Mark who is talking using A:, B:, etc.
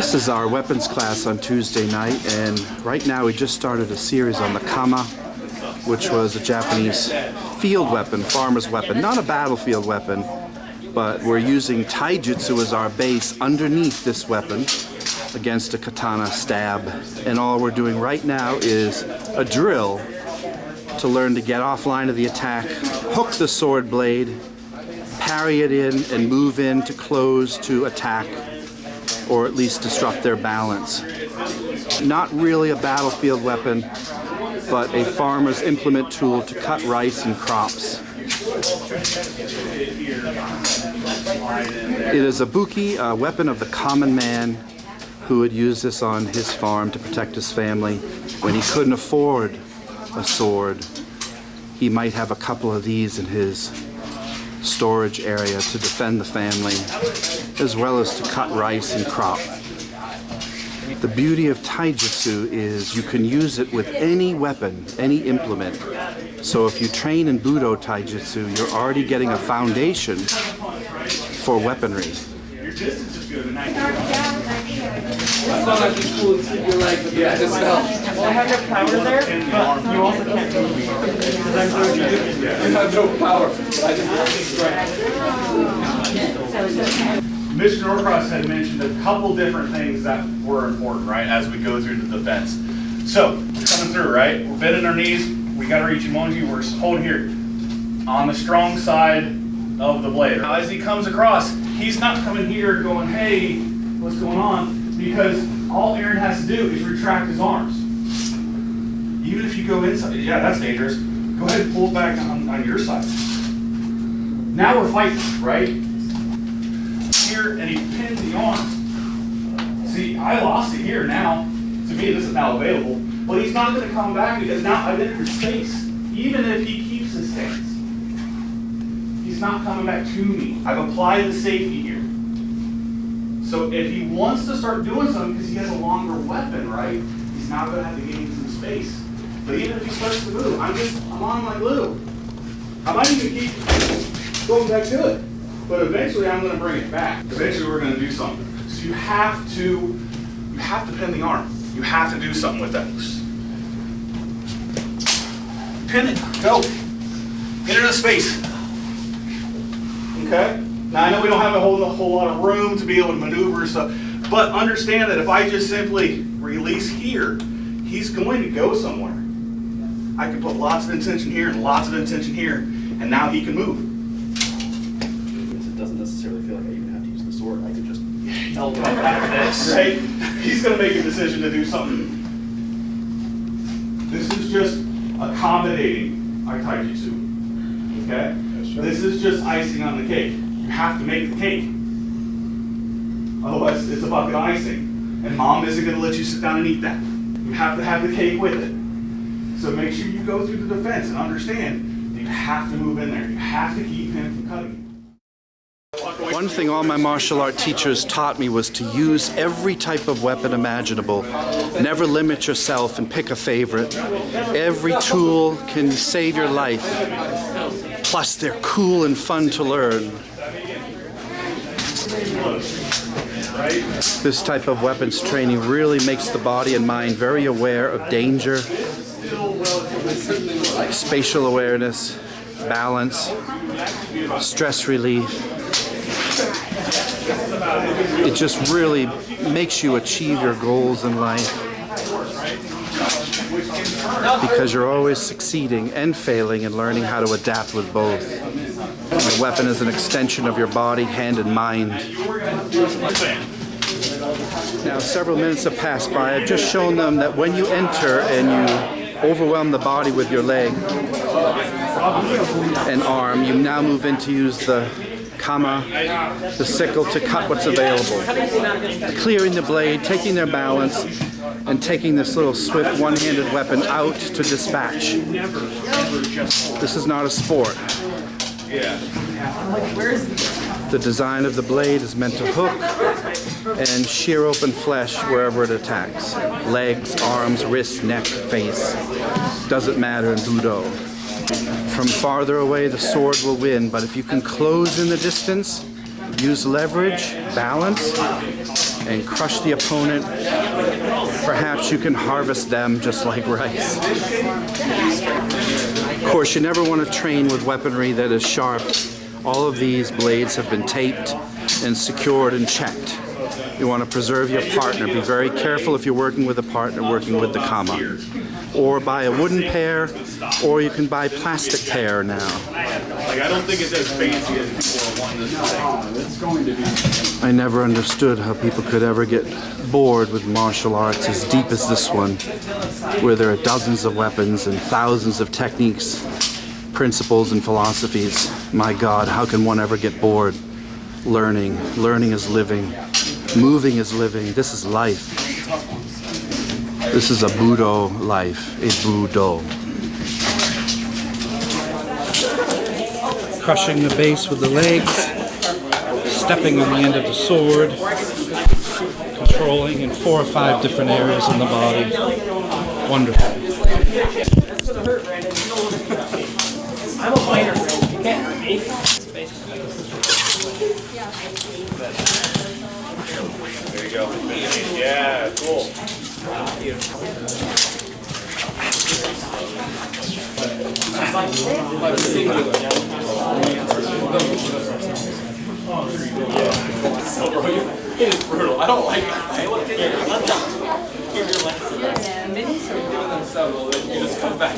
A: This is our weapons class on Tuesday night, and right now we just started a series on the kama, which was a Japanese field weapon, farmer's weapon, not a battlefield weapon, but we're using taijutsu as our base underneath this weapon against a katana stab. And all we're doing right now is a drill to learn to get offline of the attack, hook the sword blade, parry it in, and move in to close to attack, or at least disrupt their balance. Not really a battlefield weapon, but a farmer's implement tool to cut rice and crops. It is a buki, a weapon of the common man who would use this on his farm to protect his family. When he couldn't afford a sword, he might have a couple of these in his storage area to defend the family, as well as to cut rice and crop. The beauty of taijutsu is you can use it with any weapon, any implement. So if you train in Budo taijutsu, you're already getting a foundation for weaponry.
B: I have no power there, but you also can't move me.
C: You have no power. I just Mr. Norcross had mentioned a couple different things that were important, right, as we go through the defense. So, we're coming through, right? We're bending our knees. We got our ichimonji. We're holding here on the strong side of the blade. Now, as he comes across, he's not coming here going, hey, what's going on? Because all Aaron has to do is retract his arms. Even if you go inside, yeah, that's dangerous. Go ahead and pull it back on your side. Now we're fighting, right? Here, and he pinned the arm. See, I lost it here now. To me, this is now available. But he's not going to come back because now I've entered space. Even if he keeps his stance, he's not coming back to me. I've applied the safety here. So if he wants to start doing something because he has a longer weapon, right, he's now going to have to gain some space. But even if he starts to move, I'm on my glue. I might even keep going back to it. But eventually I'm going to bring it back. Eventually we're going to do something. So you have to pin the arm. You have to do something with that. Pin it. Go. Get into the space. Okay? Now I know we don't have a whole lot of room to be able to maneuver stuff, but understand that if I just simply release here, he's going to go somewhere. I can put lots of intention here and lots of intention here, and now he can move.
D: It doesn't necessarily feel like I even have to use the sword. I could just
C: elbow back this. Right? He's going to make a decision to do something. This is just accommodating our taijutsu. Okay? This is just icing on the cake. You have to make the cake. Otherwise, it's a bucket of icing. And mom isn't going to let you sit down and eat that. You have to have the cake with it. So make sure you go through the defense and understand you have to move in there. You have to keep him from cutting you.
A: One thing all my martial art teachers taught me was to use every type of weapon imaginable. Never limit yourself and pick a favorite. Every tool can save your life. Plus, they're cool and fun to learn. This type of weapons training really makes the body and mind very aware of danger, spatial awareness, balance, stress relief. It just really makes you achieve your goals in life, because you're always succeeding and failing and learning how to adapt with both. The weapon is an extension of your body, hand, and mind. Now, several minutes have passed by. I've just shown them that when you enter and you overwhelm the body with your leg and arm, you now move in to use the kama, the sickle, to cut what's available. Clearing the blade, taking their balance, and taking this little swift one-handed weapon out to dispatch. This is not a sport. The design of the blade is meant to hook and shear open flesh wherever it attacks. Legs, arms, wrists, neck, face. Doesn't matter in Budo. From farther away, the sword will win, but if you can close in the distance, use leverage, balance, and crush the opponent. Perhaps you can harvest them just like rice. Of course, you never want to train with weaponry that is sharp. All of these blades have been taped and secured and checked. You want to preserve your partner. Be very careful if you're working with a partner working with the kama. Or buy a wooden pair, or you can buy plastic pair now.
C: Like, I don't think it's as fancy as people are wanting to say.
D: It's going to be.
A: I never understood how people could ever get bored with martial arts as deep as this one, where there are dozens of weapons and thousands of techniques, principles, and philosophies. My God, how can one ever get bored? Learning is living. Moving is living. This is life. This is a Budo life. A Budo. Crushing the base with the legs, stepping on the end of the sword, controlling in 4 or 5 different areas in the body. Wonderful.
B: That's gonna hurt, Brandon. I'm a minor, Brandon. You can't hurt me.
C: There you go. Yeah, cool.
D: It is brutal. I don't like it. You just come back.